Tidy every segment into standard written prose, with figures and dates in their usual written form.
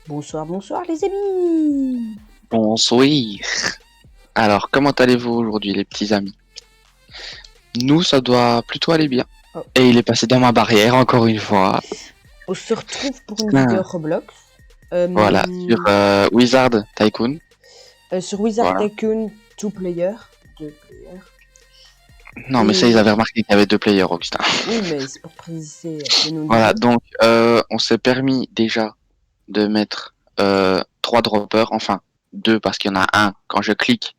Bonsoir, bonsoir les amis. Bonsoir. Alors, comment allez-vous aujourd'hui, les petits amis? Nous, ça doit plutôt aller bien. Oh. Et il est passé dans ma barrière, encore une fois. On se retrouve pour une Ah, vidéo Roblox. voilà, sur Wizard Tycoon. Sur Wizard Voilà. Tycoon 2 player. 2 player. Non, mais ça, ils avaient remarqué qu'il y avait deux players, Augustin. Oui, mais c'est pour préciser le nom du Voilà, jeu. donc, on s'est permis déjà de mettre trois droppers, enfin, deux, parce qu'il y en a un. Quand je clique,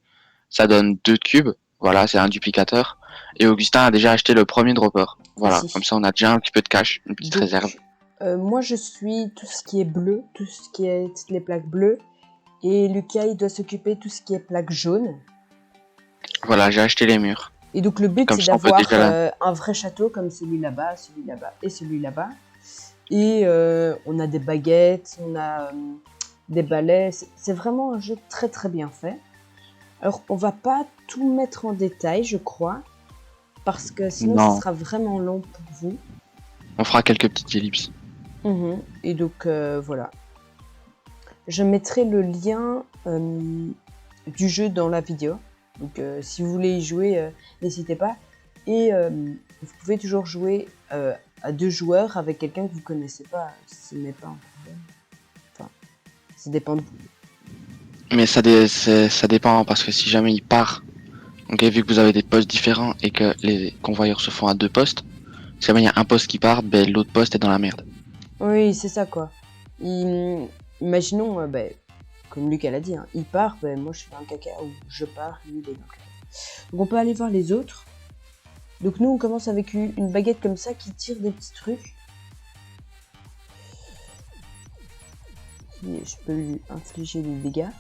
ça donne deux cubes. Voilà, c'est un duplicateur. Et Augustin a déjà acheté le premier dropper. Voilà, comme Ici. ça, on a déjà un petit peu de cash, une petite Donc, réserve. moi je suis tout ce qui est bleu, tout ce qui est toutes les plaques bleues. Et Lucas il doit s'occuper de tout ce qui est plaques jaunes. Voilà, j'ai acheté les murs. Et donc le but Comme c'est ça, on peut d'avoir déjà là. un vrai château comme celui là-bas, celui là-bas et celui là-bas. Et on a des baguettes, on a des balais. C'est vraiment un jeu très très bien fait. Alors on va pas tout mettre en détail, je crois, parce que sinon ce Non, sera vraiment long pour vous. on fera quelques petites ellipses. Et donc voilà. Je mettrai le lien du jeu dans la vidéo. Donc si vous voulez y jouer, n'hésitez pas. Et vous pouvez toujours jouer à deux joueurs avec quelqu'un que vous connaissez pas. Ce n'est pas un problème. Enfin, ça dépend de vous. Mais ça dépend parce que si jamais il part, ok, vu que vous avez des postes différents et que les convoyeurs se font à deux postes, si jamais il y a un poste qui part, ben l'autre poste est dans la merde. Oui, c'est ça quoi. Imaginons, comme Lucas l'a dit, hein, il part, moi je suis dans le caca, ou je pars, lui il est dans le caca. Donc on peut aller voir les autres. Donc nous on commence avec une baguette comme ça qui tire des petits trucs. Je peux lui infliger des dégâts.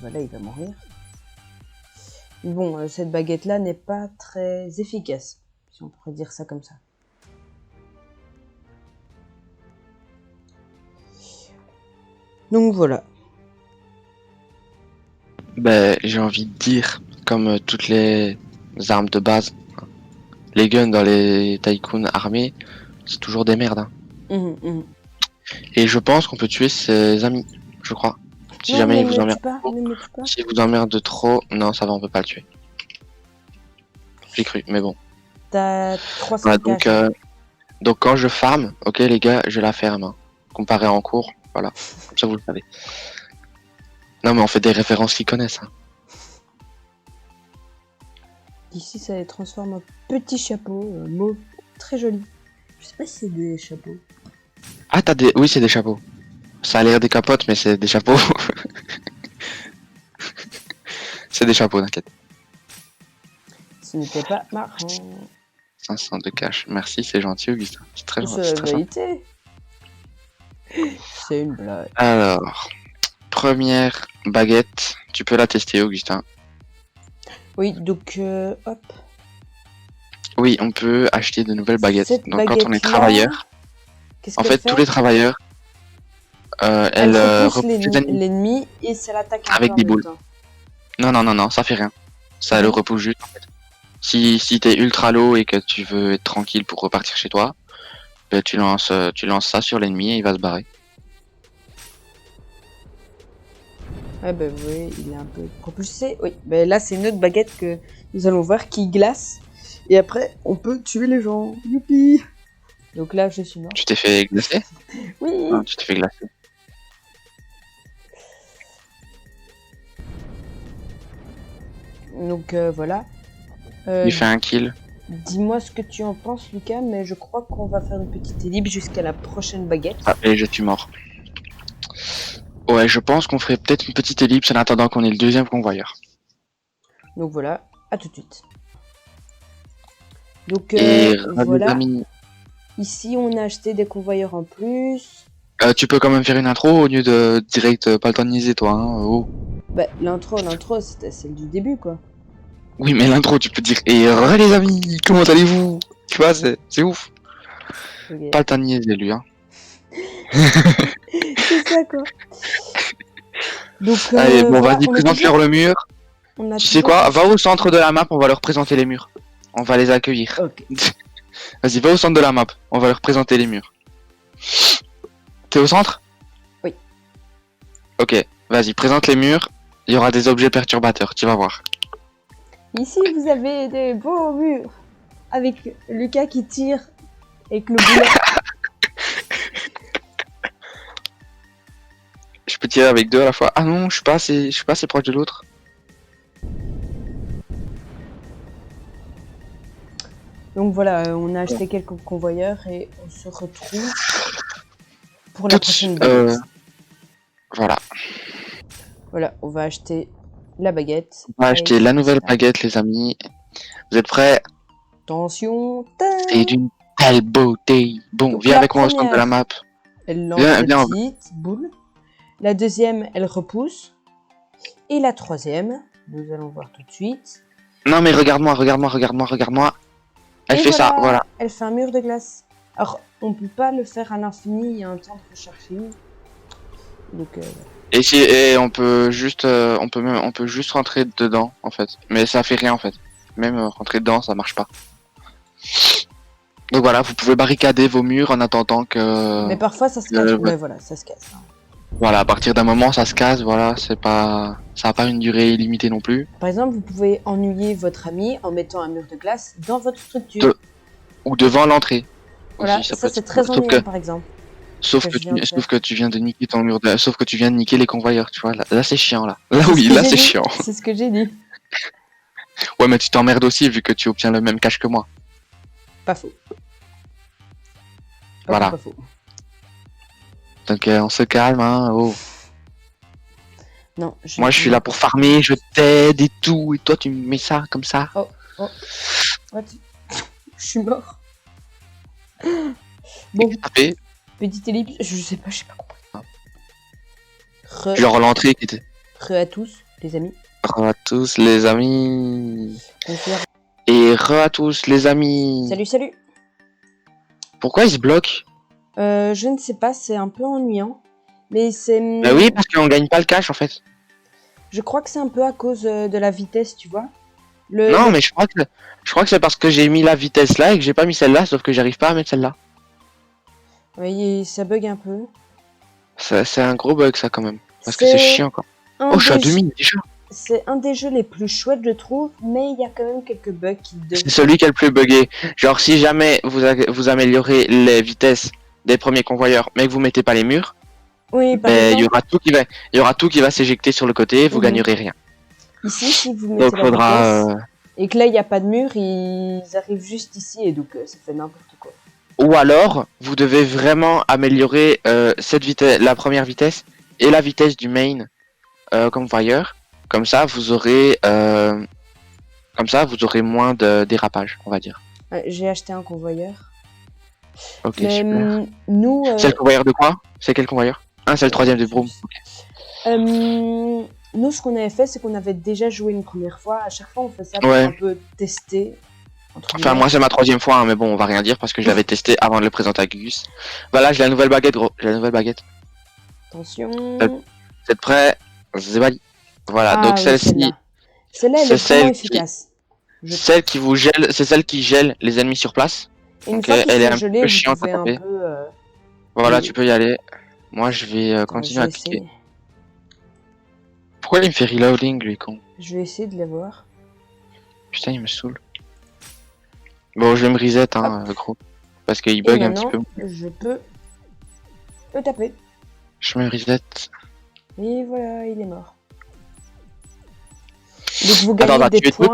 Voilà, il va mourir. Bon, cette baguette là n'est pas très efficace, si on pourrait dire ça comme ça. Donc voilà. Ben j'ai envie de dire, comme toutes les armes de base, les guns dans les tycoons armés, c'est toujours des merdes. Hein. Et je pense qu'on peut tuer ses amis, je crois. Si Non, jamais ne il vous me emmerde tue pas, trop. ne me tue pas. S'il vous emmerde trop, non, ça va, on peut pas le tuer. J'ai cru, mais bon. T'as 300 Voilà, de cash. Hein. donc quand je farm, ok les gars, je la ferme. Hein. Comparé en cours, voilà. Comme ça vous le savez. Non mais on fait des références qu'ils connaissent. Hein. Ici, ça les transforme en petits chapeaux mauve, très jolis. Je sais pas si c'est des chapeaux. Ah t'as des... Oui c'est des chapeaux. Ça a l'air des capotes mais c'est des chapeaux. C'est des chapeaux, t'inquiète. Ce n'était pas marrant. 500 de cash. Merci, c'est gentil Augustin. C'est très gentil. C'est C'est la très sympa. vérité. C'est une blague. Alors, première baguette. Tu peux la tester Augustin. Oui, donc hop. Oui, on peut acheter de nouvelles baguettes. Cette Donc quand on est baguette-là, travailleur, qu'est-ce en qu'elle fait tous les fait? travailleurs, Elle elle repousse repousse les ennemis l'ennemi et ça l'attaque un peu avec en des même boules. temps. Non, non, non, non, ça fait rien. Ça le Bon. repousse juste. En fait. Si t'es ultra low et que tu veux être tranquille pour repartir chez toi, ben, tu lances ça sur l'ennemi et il va se barrer. Ah bah oui, il est un peu propulsé. Oui, bah là c'est une autre baguette que nous allons voir qui glace. Et après, on peut tuer les gens. Youpi! Donc là, je suis mort. Tu t'es fait glacer? Oui! Non, tu t'es fait glacer. Donc voilà. Il fait un kill. Dis-moi ce que tu en penses, Lucas, mais je crois qu'on va faire une petite ellipse jusqu'à la prochaine baguette. Ah, et je suis mort. Ouais, je pense qu'on ferait peut-être une petite ellipse en attendant qu'on ait le deuxième convoyeur. Donc voilà, à tout de suite. Donc Et les voilà. amis, Ici, on a acheté des convoyeurs en plus. tu peux quand même faire une intro au lieu de direct pas le temps de niaiser toi. Hein. Oh. Bah, l'intro, c'était celle du début, quoi. Oui, mais l'intro, tu peux dire et les amis, comment allez-vous? Tu vois, c'est ouf. Okay. Pas le temps de niaiser lui. Hein. C'est ça, quoi. Donc, allez, bon, voilà, vas-y, présente-leur le mur. Tu sais quoi? Va au centre de la map, on va leur présenter les murs. On va les accueillir. Ok. Vas-y, va au centre de la map, on va leur présenter les murs. T'es au centre? Oui. Ok, vas-y, présente les murs. Il y aura des objets perturbateurs, tu vas voir. Ici, vous avez des beaux murs. Avec Lucas qui tire avec le boulet. Je peux tirer avec deux à la fois. Ah non, je suis pas assez proche de l'autre. Donc voilà, on a acheté quelques convoyeurs et on se retrouve pour la prochaine baguette. Voilà. Voilà, on va acheter la baguette. On va acheter la nouvelle baguette, les amis. Vous êtes prêts? Attention. C'est d'une telle beauté. Bon, Donc, viens avec moi au centre de la map. Elle lance viens, des viens, petites boules. La deuxième, elle repousse. Et la troisième, nous allons voir tout de suite. Non mais regarde-moi. Elle fait ça, voilà. Elle fait un mur de glace. Alors, on peut pas le faire à l'infini, il y a un temps de rechercher. Donc, et on peut juste, on peut juste rentrer dedans en fait. Mais ça fait rien en fait. Même rentrer dedans, ça marche pas. Donc voilà, vous pouvez barricader vos murs en attendant que. Mais parfois ça se casse. Mais voilà, ça se casse. Hein. Voilà, à partir d'un moment, ça se casse. Voilà, ça a pas une durée illimitée non plus. Par exemple, vous pouvez ennuyer votre ami en mettant un mur de glace dans votre structure. Ou devant l'entrée. Voilà, ça c'est très ennuyant par exemple. Sauf que tu viens de niquer ton mur de... Sauf que tu viens de niquer les convoyeurs, tu vois. Là c'est chiant, là. Là oui, là c'est chiant. C'est ce que j'ai dit. Ouais, mais tu t'emmerdes aussi vu que tu obtiens le même cash que moi. Pas faux. Voilà. Pas faux. Donc on se calme, hein. Oh. Non, moi je suis là pour farmer, je t'aide et tout. Et toi tu me mets ça comme ça. Oh. What? Je suis mort. Bon. Petite ellipse, je sais pas, j'ai pas compris. Genre l'entrée qui était. Re à tous, les amis. Re à tous, les amis. Et re à tous, les amis. Salut. Pourquoi il se bloque? Je ne sais pas, c'est un peu ennuyant. Mais c'est. Bah oui, parce qu'on gagne pas le cash en fait. Je crois que c'est un peu à cause de la vitesse, tu vois. Non, mais je crois que c'est parce que j'ai mis la vitesse là et que j'ai pas mis celle-là, sauf que j'arrive pas à mettre celle-là. Oui, ça bug un peu. C'est un gros bug ça quand même. Parce que c'est chiant quoi. Oh, je suis à 2000 déjà. C'est un des jeux les plus chouettes, je trouve, mais il y a quand même quelques bugs qui C'est celui qui est le plus buggé. Genre, si jamais vous améliorez les vitesses des premiers convoyeurs, mais que vous mettez pas les murs, oui, il y aura tout qui va s'éjecter sur le côté, vous gagnerez rien. Ici, si vous mettez la vitesse, et que là, il n'y a pas de mur, ils arrivent juste ici, et donc ça fait n'importe quoi. Ou alors, vous devez vraiment améliorer cette vitesse, la première vitesse, et la vitesse du main convoyeur. Comme ça, vous aurez moins de dérapage, on va dire. J'ai acheté un convoyeur. Ok, super. Nous, c'est le convoyeur de quoi? C'est quel convoyeur? C'est le troisième de Broom. Okay. Nous, ce qu'on avait fait, c'est qu'on avait déjà joué une première fois. À chaque fois, on fait ça pour un peu tester. Enfin, moi, c'est ma troisième fois, hein, mais bon, on va rien dire parce que je l'avais testé avant de le présenter à Gugus. Voilà, j'ai la nouvelle baguette, gros. J'ai la nouvelle baguette. Attention. Vous êtes prêts? Zébali. Voilà, donc celle-ci. Celle-là, elle est vraiment efficace. Celle qui vous gèle, c'est celle qui gèle les ennemis sur place. Donc, elle est un peu chiante à taper. Voilà, tu peux y aller. Moi, je vais continuer à cliquer. Pourquoi il me fait reloading, lui, con? Je vais essayer de l'avoir. Putain, il me saoule. Bon, je vais me reset, hein, gros. Parce qu'il bug un petit peu. Je peux le taper. Je me reset. Et voilà, il est mort. Donc vous gagnez des points.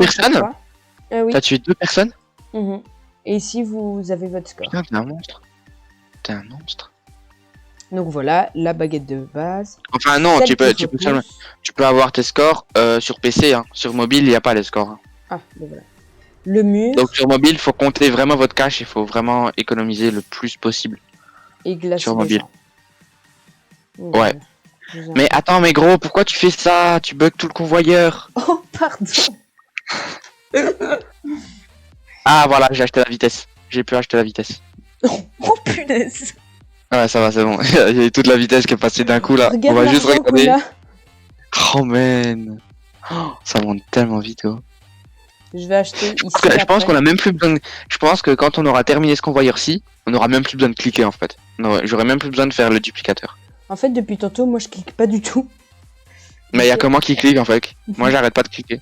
T'as tué 2 personnes? Et ici, vous avez votre score. Putain, t'es un monstre. T'es un monstre. Donc voilà, la baguette de base. Enfin non, tu peux avoir tes scores sur PC, hein. Sur mobile, il n'y a pas les scores. Hein. Ah, ben voilà. Le mur. Donc sur mobile, il faut compter vraiment votre cash, il faut vraiment économiser le plus possible. Et glacer sur mobile. Donc, ouais. Mais attends, mais gros, pourquoi tu fais ça? Tu bugs tout le convoyeur. Oh, pardon. Ah voilà, j'ai acheté la vitesse. J'ai pu acheter la vitesse. Oh punaise. Ouais, ça va, c'est bon. Il y a toute la vitesse qui est passée d'un coup là. Regarde, on va juste regarder. Oh man. Oh, ça monte tellement vite, gros. Je vais acheter ici. Je pense qu'on a même plus besoin de... Je pense que quand on aura terminé ce convoyeur-ci, on aura même plus besoin de cliquer en fait. J'aurais même plus besoin de faire le duplicateur. En fait, depuis tantôt, moi, je clique pas du tout. Mais il y a que moi qui clique en fait. Moi, j'arrête pas de cliquer.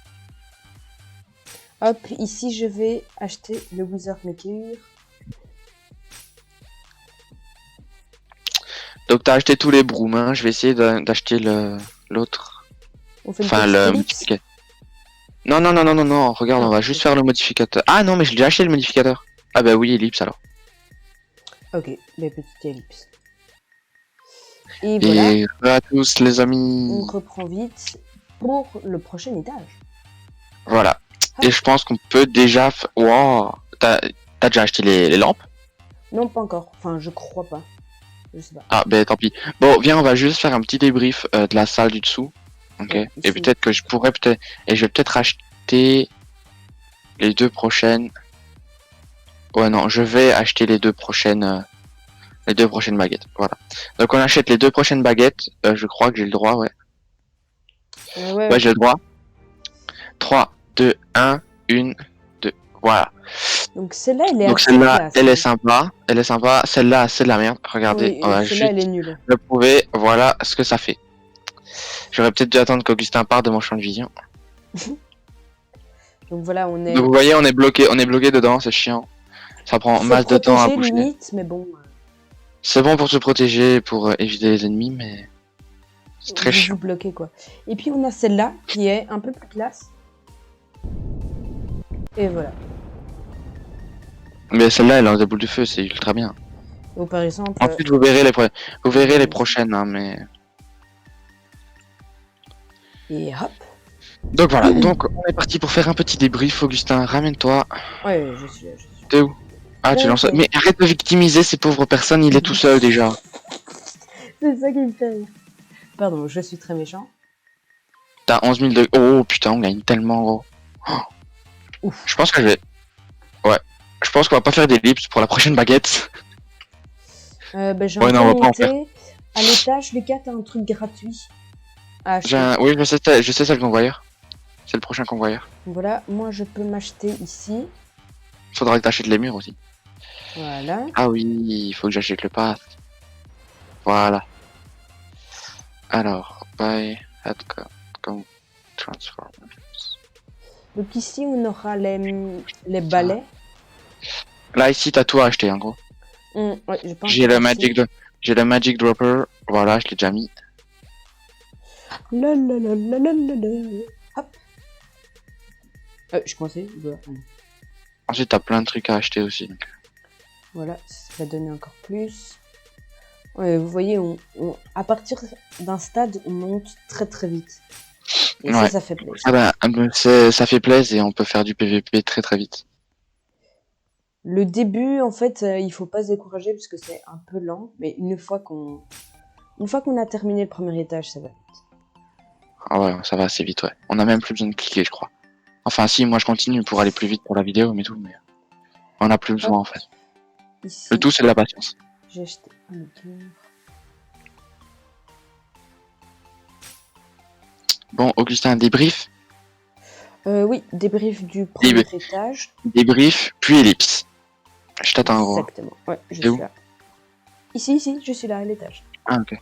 Hop, ici, je vais acheter le Wizard Maker. Donc, t'as acheté tous les brooms, hein. Je vais essayer d'acheter l'autre. Enfin, le modificateur. Non, non, non, non, non, non. Regarde, on va juste faire le modificateur. Ah non, mais j'ai déjà acheté le modificateur. Ah bah oui, ellipse alors. Ok, les petites ellipses. Et voilà. Et à tous les amis. On reprend vite pour le prochain étage. Voilà. Et je pense qu'on peut déjà... Wow. T'as déjà acheté les lampes? Non, pas encore. Enfin, je crois pas. Je sais pas. Ah, ben tant pis. Bon, viens, on va juste faire un petit débrief de la salle du dessous. Ok. Ouais, et peut-être que je pourrais peut-être... Et je vais peut-être acheter les 2 prochaines... Ouais, non, je vais acheter les 2 prochaines... Les 2 prochaines baguettes. Voilà. Donc on achète les 2 prochaines baguettes. Je crois que j'ai le droit, ouais. Ouais, j'ai le droit. 3, 2, 1, 1, 2. Voilà. Donc celle-là, elle est Donc celle-là, elle est sympa. Elle est sympa. Celle-là, c'est de la merde. Regardez, oui, on va celle-là, juste elle est nulle. le prouver. Voilà ce que ça fait. J'aurais peut-être dû attendre qu'Augustin parte de mon champ de vision. Donc voilà, on est... Donc vous voyez, on est bloqué dedans, c'est chiant. Ça prend masse de temps à bouger. Limite, mais bon. C'est bon pour se protéger, pour éviter les ennemis, mais c'est très chiant. Bloqué, quoi. Et puis on a celle-là qui est un peu plus classe. Et voilà. Mais celle-là, elle lance des boules de feu, c'est ultra bien. Donc par exemple... Ensuite, vous verrez les prochaines, hein, mais... Et hop. Donc voilà, donc on est parti pour faire un petit débrief. Augustin, ramène-toi. Ouais, je suis là, T'es où? Ah, tu lances... Mais arrête de victimiser ces pauvres personnes, il est tout seul déjà. C'est ça qui me fait rire. Pardon, je suis très méchant. T'as 11 000 de... Oh putain, on gagne tellement gros. Oh. Ouf. Je pense que je vais... Ouais. Je pense qu'on va pas faire d'ellipse pour la prochaine baguette. J'ai un peu monté. À l'étage, Lucas, t'as un truc gratuit à acheter. Oui, je sais, c'est le convoyeur. C'est le prochain convoyeur. Voilà, moi je peux m'acheter ici. Faudra que t'achètes les murs aussi. Voilà. Ah oui, il faut que j'achète le pass. Voilà. Alors, buy, headcount, transform. Donc ici, on aura les balais. Là, ici, t'as tout à acheter, en gros. Ouais, j'ai le Magic Dropper. Voilà, je l'ai déjà mis. Hop. Je commençais. Voilà. Ensuite, t'as plein de trucs à acheter aussi. Donc. Voilà, ça va donner encore plus. Ouais, vous voyez, à partir d'un stade, on monte très très vite. Et ouais. ça fait plaisir. Ah bah, ça fait plaisir et on peut faire du PVP très très vite. Le début, en fait, il faut pas se décourager parce que c'est un peu lent, mais une fois qu'on a terminé le premier étage, ça va vite. Ah ouais, ça va assez vite, ouais. On a même plus besoin de cliquer, je crois. Enfin, si, moi je continue pour aller plus vite pour la vidéo, mais tout, mais on a plus besoin en fait. Ici, le tout, c'est de la patience. J'ai acheté un cœur. Bon, Augustin, débrief. Oui, débrief du premier étage. Débrief, puis ellipse. Je t'attends en gros. Exactement, ouais, je suis là. Ici, je suis là, à l'étage. Ah, ok.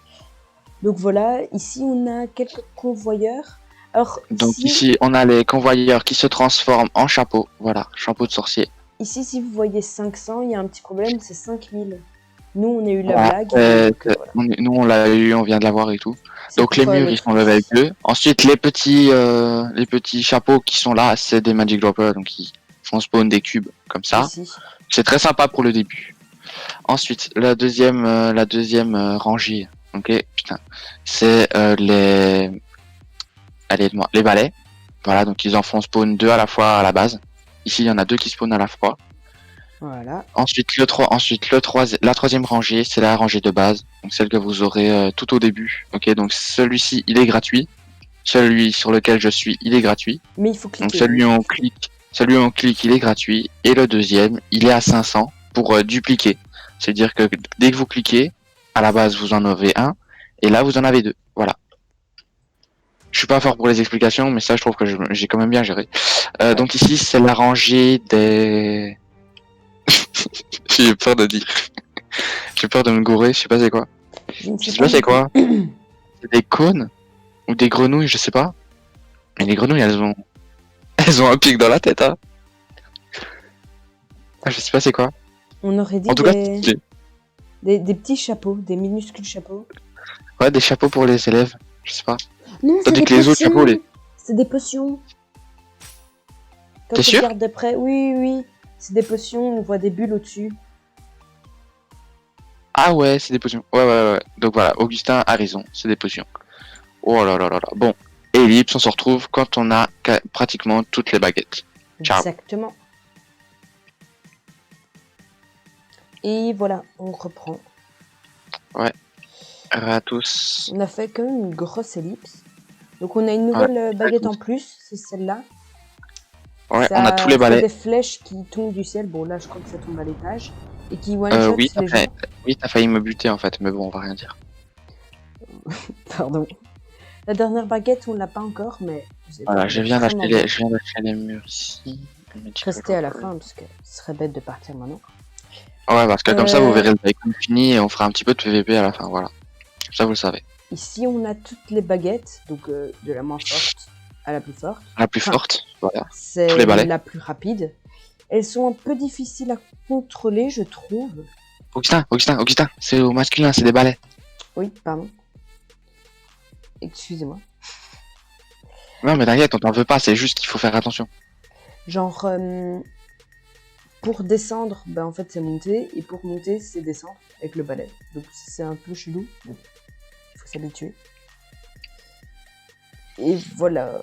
Donc voilà, ici on a quelques convoyeurs. Alors, donc ici, on a les convoyeurs qui se transforment en chapeau. Voilà, chapeau de sorcier. Ici, si vous voyez 500, il y a un petit problème, c'est 5000. Nous, on a eu la blague. Voilà. Nous, on l'a eu, on vient de l'avoir et tout. Donc les murs, ils sont level 2. Ensuite, les petits chapeaux qui sont là, c'est des Magic Droppers, donc ils font spawn des cubes comme ça. C'est très sympa pour le début. Ensuite, la deuxième rangée, ok, putain, c'est les balais. Voilà, donc ils en font spawn 2 à la fois à la base. Ici, il y en a 2 qui spawnent à la fois. Voilà. Ensuite, la troisième rangée, c'est la rangée de base, donc celle que vous aurez tout au début. Ok, donc celui-ci, il est gratuit. Celui sur lequel je suis, il est gratuit. Mais il faut cliquer. Donc celui où on clique, il est gratuit. Et le deuxième, il est à 500 pour dupliquer. C'est-à-dire que dès que vous cliquez, à la base, vous en avez un, et là, vous en avez 2. Voilà. Je suis pas fort pour les explications, mais ça, je trouve que j'ai quand même bien géré. Donc ici, c'est la rangée des... J'ai peur de dire. J'ai peur de me gourer, je sais pas c'est quoi. Je ne Je sais sais pas pas c'est non plus. quoi. C'est des cônes ou des grenouilles, je sais pas. Mais les grenouilles, elles ont un pic dans la tête, hein. Ah, je sais pas c'est quoi. On aurait En dit tout cas, c'est stylé. des petits chapeaux, des minuscules chapeaux. Ouais, des chapeaux pour les élèves, je sais pas. Non, c'est Tandis des que les autres chapeaux, potions. C'est des potions. Quand T'es tu sûr? regardes de près, oui, oui. C'est des potions, on voit des bulles au-dessus. Ah ouais, c'est des potions. Ouais. Donc voilà, Augustin a raison, c'est des potions. Oh là là là là. Bon, Ellipse, on se retrouve quand on a pratiquement toutes les baguettes. Ciao. Exactement. Et voilà, on reprend. Ouais. À tous. On a fait quand même une grosse ellipse. Donc on a une nouvelle baguette en plus, c'est celle-là. Ouais, Ça on a tous les fait balais. des flèches qui tombent du ciel. Bon, là, je crois que ça tombe à l'étage. Et qui one-shot Oui, les gens. oui, t'as failli me buter en fait, mais bon, on va rien dire. Pardon. La dernière baguette, on l'a pas encore, mais Voilà, je viens vraiment bien. d'acheter les murs ici. Restez à la fin, parce que ce serait bête de partir maintenant. Ouais, parce que comme ça, vous verrez le Tycoon fini et on fera un petit peu de PVP à la fin, voilà. Ça, vous le savez. Ici, on a toutes les baguettes, donc de la moins forte à la plus forte. La plus forte, voilà. C'est les balais. la plus rapide. Elles sont un peu difficiles à contrôler, je trouve. Augustin, c'est au masculin, c'est des balais. Oui, pardon. Excusez-moi. Non, mais t'inquiète, on t'en veut pas, c'est juste qu'il faut faire attention. Genre, pour descendre, ben en fait c'est monter, et pour monter c'est descendre avec le balai. Donc c'est un peu chelou, il faut s'habituer. Et voilà.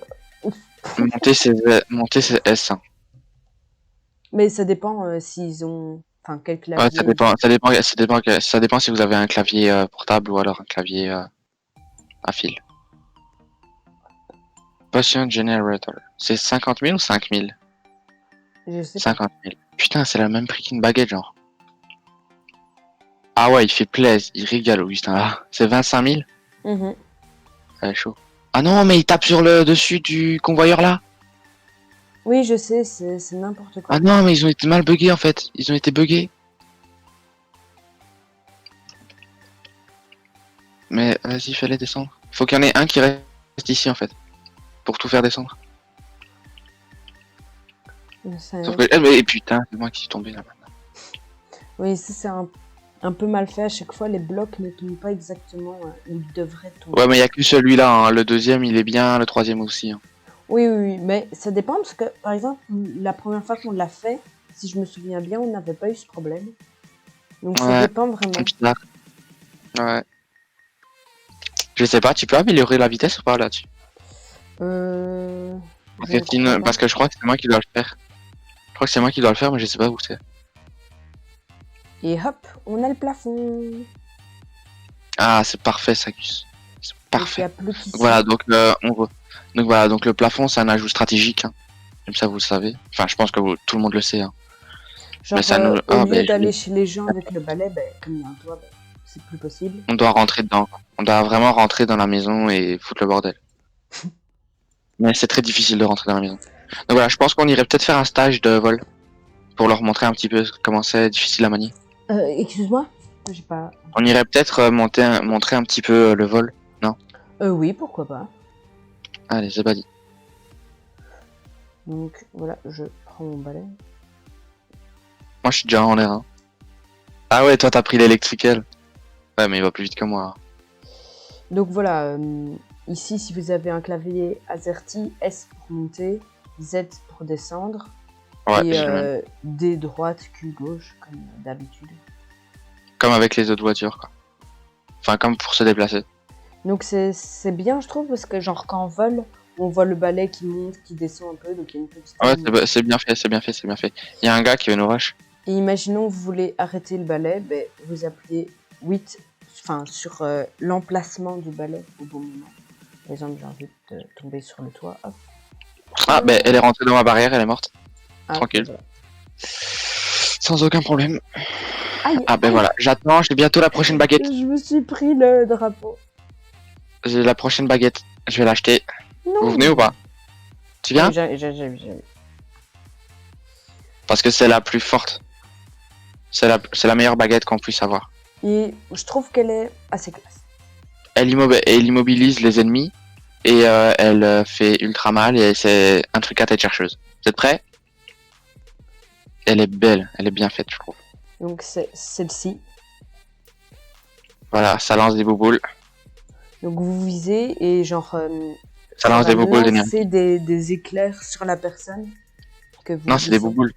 Monter, c'est S. Hein. Mais ça dépend s'ils ont... Enfin, quel clavier... Ouais, ça dépend si vous avez un clavier portable ou alors un clavier à fil. Potion Generator. C'est 50 000 ou 5 000? Je sais pas. 50 000. Putain, c'est le même prix qu'une baguette, genre. Ah ouais, il fait plaisir, il régale, Augustin, là. C'est 25 000? Mhm. Ouais, chaud. Ah non, mais il tape sur le dessus du convoyeur, là. Oui, je sais, c'est n'importe quoi. Ah non, mais ils ont été mal buggés, en fait. Ils ont été buggés. Mais vas-y, fallait descendre. Faut qu'il y en ait un qui reste ici, en fait. Pour tout faire descendre. Sauf que... mais putain, c'est moi qui suis tombé, là, maintenant. Oui, ça c'est un peu mal fait. À chaque fois, les blocs ne tombent pas exactement où ils devraient tomber. Ouais, mais il y a que celui-là, hein. Le deuxième, il est bien, le troisième aussi. Hein. Oui, mais ça dépend parce que, par exemple, la première fois qu'on l'a fait, si je me souviens bien, on n'avait pas eu ce problème. Donc ça dépend vraiment. Bizarre. Ouais. Je sais pas, tu peux améliorer la vitesse ou pas là-dessus? Parce que je crois que c'est moi qui dois le faire. Je crois que c'est moi qui dois le faire, mais je sais pas où c'est. Et hop, on a le plafond. Ah, c'est parfait, Sagus. C'est parfait. Donc, voilà, donc donc voilà, donc le plafond, c'est un ajout stratégique. Hein. Comme ça, vous le savez. Enfin, je pense que tout le monde le sait. Hein. Genre, mais ça nous... au lieu d'aller chez les gens avec le balai, comme il y a un toit, c'est plus possible. On doit rentrer dedans. On doit vraiment rentrer dans la maison et foutre le bordel. Mais c'est très difficile de rentrer dans la maison. Donc voilà, je pense qu'on irait peut-être faire un stage de vol. Pour leur montrer un petit peu comment c'est difficile à manier. Excuse-moi, j'ai pas... On irait peut-être montrer un petit peu le vol, non? Oui, pourquoi pas. Allez, c'est pas dit. Donc voilà, je prends mon balai. Moi, je suis déjà en l'air. Hein. Ah ouais, toi, t'as pris l'électrical. Ouais, mais il va plus vite que moi. Donc voilà, ici, si vous avez un clavier AZERTY, S pour monter, Z pour descendre. Ouais, et D droite, Q gauche, comme d'habitude. Comme avec les autres voitures, quoi. Enfin, comme pour se déplacer. Donc c'est bien, je trouve, parce que genre quand on vole, on voit le balai qui monte, qui descend un peu, donc il y a une petite... Ouais, c'est bien fait, c'est bien fait, c'est bien fait. Il y a un gars qui veut nous rush. Et imaginons vous voulez arrêter le balai, vous appuyez 8, enfin sur l'emplacement du balai au bon moment. Par exemple, j'ai envie de tomber sur le toit, hop. Ah, elle est rentrée dans ma barrière, elle est morte. Ah, tranquille. Voilà. Sans aucun problème. Aïe, voilà, j'attends, j'ai bientôt la prochaine baguette. Je me suis pris le drapeau. J'ai la prochaine baguette, je vais l'acheter. Vous venez ou pas? Tu viens? J'ai. Parce que c'est la plus forte. C'est la meilleure baguette qu'on puisse avoir. Et je trouve qu'elle est assez classe. Elle immobilise les ennemis et elle fait ultra mal et c'est un truc à tête chercheuse. Vous êtes prêts? Elle est belle, elle est bien faite, je trouve. Donc c'est celle-ci. Voilà, ça lance des bouboules. Donc vous visez et genre Ça ça lance va des bouboules lancer d'énergie. des éclairs sur la personne que vous Non, c'est des visez. bouboules.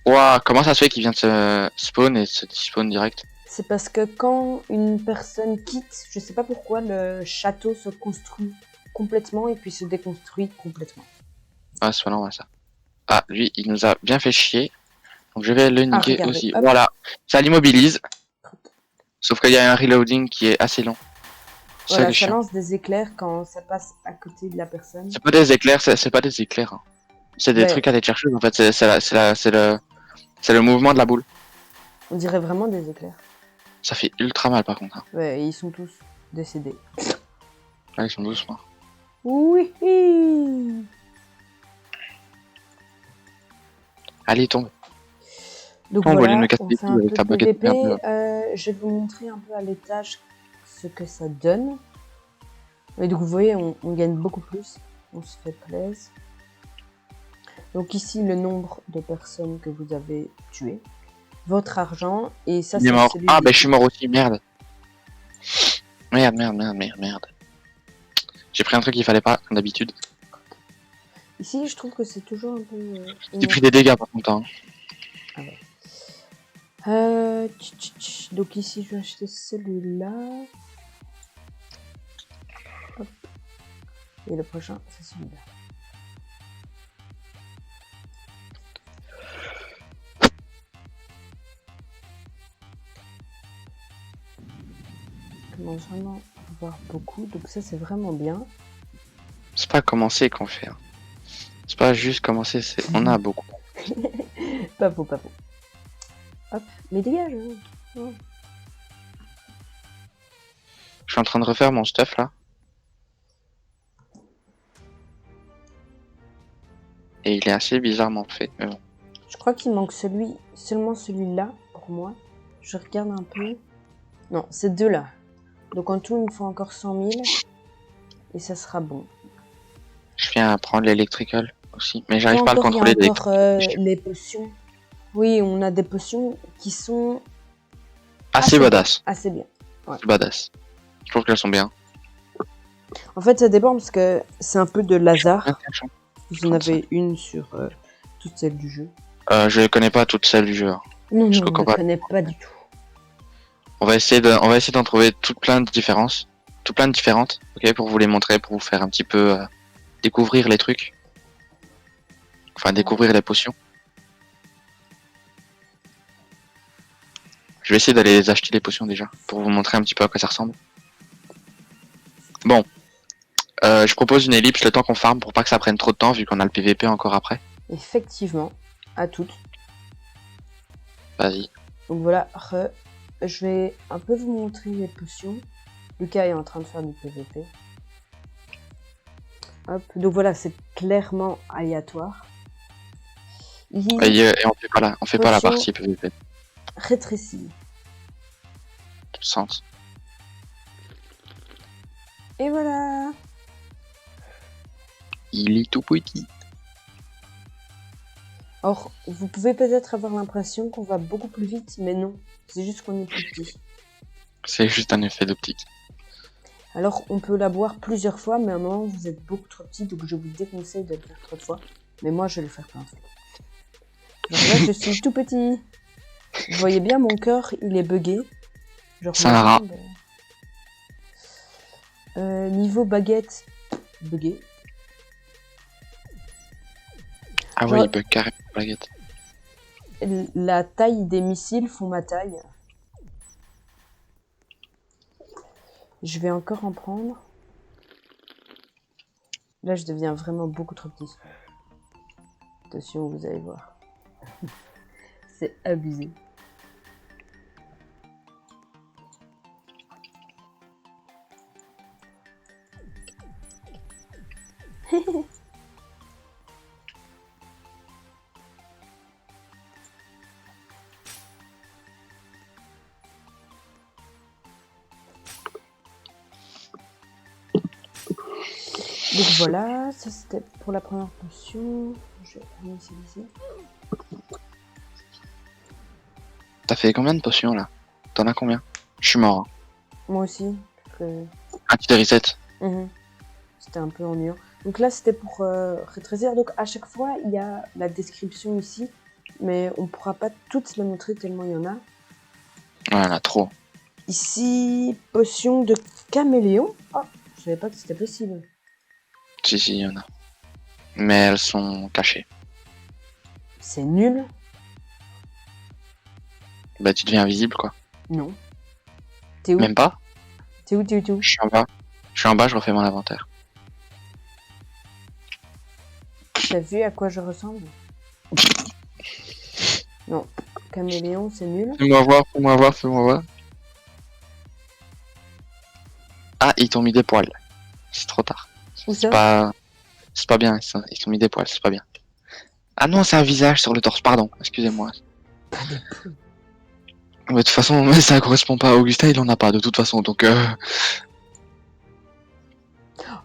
Ouah, comment ça se fait qu'il vient de se spawn et se spawn direct? C'est parce que quand une personne quitte, je sais pas pourquoi, le château se construit complètement et puis se déconstruit complètement. Ah, c'est pas normal ça. Ah, lui, il nous a bien fait chier. Donc je vais le Ah, niquer regardez, aussi. hop. Voilà, ça l'immobilise. Sauf qu'il y a un reloading qui est assez long. Voilà, C'est ça chiant. lance des éclairs quand ça passe à côté de la personne. C'est pas des éclairs, c'est pas des éclairs, hein. C'est des Ouais, trucs à tête chercheuse en fait. C'est le mouvement de la boule. on dirait vraiment des éclairs. Ça fait ultra mal par contre, hein. Ouais, et ils sont tous décédés. Là, ils sont doucement. Oui. Allez, tombe. Donc Tombe au lieu de voilà, me casser on les fait couilles un avec peu ta de baguette de PVP. merde. Je vais vous montrer un peu à l'étage ce que ça donne. Et donc vous voyez, on gagne beaucoup plus. On se fait plaisir. Donc ici, le nombre de personnes que vous avez tuées. Votre argent. Et ça, Il est c'est mort. celui Ah, de... bah je suis mort aussi, merde. Merde. J'ai pris un truc qu'il fallait pas, comme d'habitude. Ici, je trouve que c'est toujours un peu... J'ai pris des dégâts par contre, hein. Ah ouais. Donc ici, je vais acheter celui-là. Hop. Et le prochain, c'est celui-là. Je commence vraiment à avoir beaucoup. Donc ça, c'est vraiment bien. C'est pas commencer qu'on fait, hein. C'est pas juste commencer, c'est on a beaucoup. Pas faux, pas faux. Hop, mais dégage. Hein. Oh. Je suis en train de refaire mon stuff là. Et il est assez bizarrement fait, mais bon. Je crois qu'il manque seulement celui-là pour moi. Je regarde un peu. Non, c'est deux-là. Donc en tout, il me faut encore 100 000. Et ça sera bon. Je viens à prendre l'électrical aussi, mais j'arrive Quoi pas à le encore? Il y a contrôler. encore les potions. Oui, on a des potions qui sont Assez bien. badass. Assez bien. Ouais. C'est badass. Je trouve qu'elles sont bien. En fait, ça dépend parce que c'est un peu de hasard. Vous en 35. avez une sur toutes celles du jeu. Je connais pas toutes celles du jeu, hein. Non, Je on ne connaît pas du tout. On va essayer d'en trouver toutes plein de différences, toutes plein de différentes, ok, pour vous les montrer, pour vous faire un petit peu découvrir les trucs, enfin découvrir les potions. Je vais essayer d'aller les acheter les potions déjà, pour vous montrer un petit peu à quoi ça ressemble. Bon, je propose une ellipse le temps qu'on farm pour pas que ça prenne trop de temps vu qu'on a le PVP encore après. Effectivement, à toutes. Vas-y. Donc voilà, je vais un peu vous montrer les potions. Lucas est en train de faire du PVP. Hop. Donc voilà, c'est clairement aléatoire. Et on fait pas la partie PVP. Rétrécie. Tout sens. Et voilà. Il est tout petit. Or, vous pouvez peut-être avoir l'impression qu'on va beaucoup plus vite, mais non. C'est juste qu'on est plus petit. C'est juste un effet d'optique. Alors, on peut la boire plusieurs fois, mais à un moment, vous êtes beaucoup trop petit, donc je vous déconseille de le faire trop de fois. Mais moi, je vais le faire plein de fois. Donc là, je suis tout petit. Vous voyez bien, mon cœur, il est bugué. C'est un rat. Niveau baguette, bugué. Ah ouais, il bug carrément la baguette. La taille des missiles font ma taille. Je vais encore en prendre. Là, je deviens vraiment beaucoup trop petit. Attention, vous allez voir. C'est abusé. Donc voilà, ça c'était pour la première potion. Je vais prendre celle-ci. T'as fait combien de potions là? T'en as combien? Je suis mort. Hein. Moi aussi. Ah, tu t'es reset. C'était un peu ennuyant. Donc là, c'était pour rétrécir. Donc à chaque fois, il y a la description ici. Mais on pourra pas toutes les montrer tellement il y en a. Ouais, il y en a trop. Ici, potion de caméléon. Oh, je savais pas que c'était possible. Si, il y en a. Mais elles sont cachées. C'est nul. Bah, tu deviens invisible, quoi. Non. T'es où? Même pas? T'es où? Je suis en bas. Je refais mon inventaire. T'as vu à quoi je ressemble? Non. Caméléon, c'est nul. Fais-moi voir. Ah, ils t'ont mis des poils. C'est trop tard. Où ça? C'est pas bien, ça. Ils t'ont mis des poils, c'est pas bien. Ah non, c'est un visage sur le torse, pardon. Excusez-moi. Mais de toute façon, ça correspond pas à Augustin, il en a pas de toute façon, donc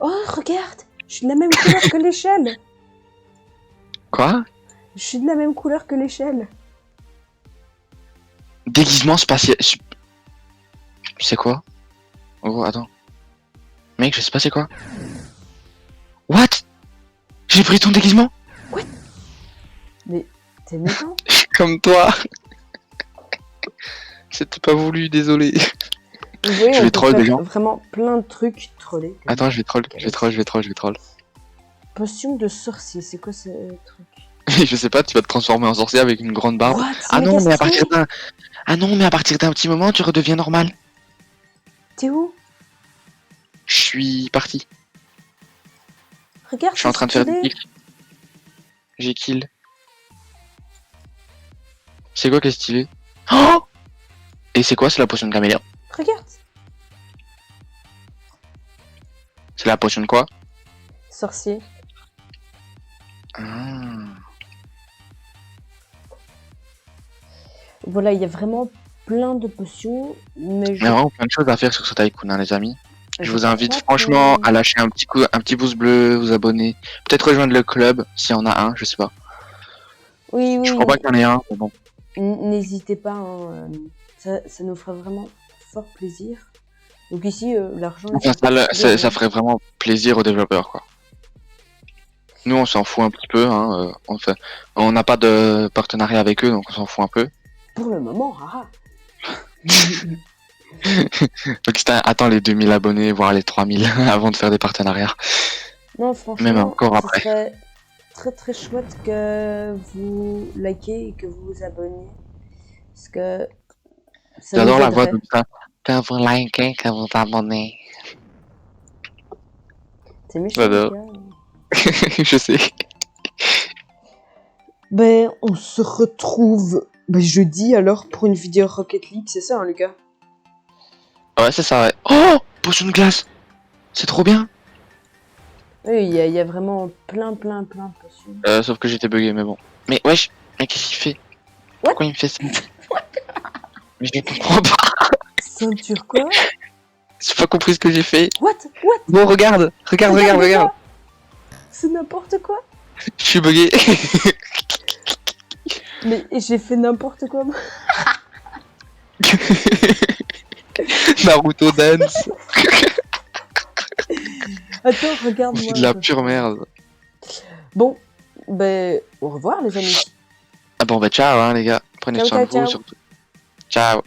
Oh, regarde! Je suis de la même couleur que l'échelle! Quoi? Je suis de la même couleur que l'échelle. Déguisement spatial. C'est quoi? Oh, attends. Mec, je sais pas c'est quoi. What? J'ai pris ton déguisement? What? Mais t'es méchant? Comme toi. C'était pas voulu, désolé. Vous voyez, je vais troll des gens. Vraiment plein de trucs trollés. Attends, je vais troll. Potion de sorcier, c'est quoi ce truc? Je sais pas, tu vas te transformer en sorcier avec une grande barbe. What? Ah non, mais à partir d'un petit moment, tu redeviens normal. T'es où? Je suis parti. Regarde, je suis en train de faire des kills. J'ai kill. C'est quoi qui est stylé? Oh! Et c'est quoi? C'est la potion de caméléon. Regarde. C'est la potion de quoi? Sorcier. Voilà, il y a vraiment plein de potions, mais il y a vraiment plein de choses à faire sur ce Tycoon, hein, les amis. Je vous invite franchement à lâcher un petit pouce bleu, vous abonner, peut-être rejoindre le club s'il y en a un, je sais pas. Oui. Je crois pas qu'il y en ait un, mais bon. N'hésitez pas, hein, ça nous ferait vraiment fort plaisir. Donc ici, l'argent... Ça ferait vraiment plaisir aux développeurs, quoi. Nous, on s'en fout un petit peu, hein, on n'a pas de partenariat avec eux, donc on s'en fout un peu. Pour le moment, haha. Donc attends les 2000 abonnés, voire les 3000 avant de faire des partenariats. Non, franchement, même encore après. Ce serait très très chouette que vous likez et que vous vous abonniez. Parce que j'adore la voix de ça. Que vous likez, que vous abonnez. C'est méchant. Je sais. Ben, on se retrouve jeudi alors pour une vidéo Rocket League, c'est ça, hein, Lucas? Ouais, c'est ça, ouais. Oh, potion de glace. C'est trop bien. Oui, il y a vraiment plein de potions. Sauf que j'étais bugué, mais bon. Mais wesh, mais qu'est-ce qu'il fait? Pourquoi il me fait ça? Mais je comprends pas. Ceinture quoi? J'ai pas compris ce que j'ai fait. What? Bon, regarde. C'est n'importe quoi. Je suis bugué. Mais j'ai fait n'importe quoi. Naruto dance. Attends, regarde-moi. C'est de la pure merde. Bon, ben, au revoir les amis. Ah bon, bah ciao, hein, les gars. Prenez soin de vous, surtout. Ciao.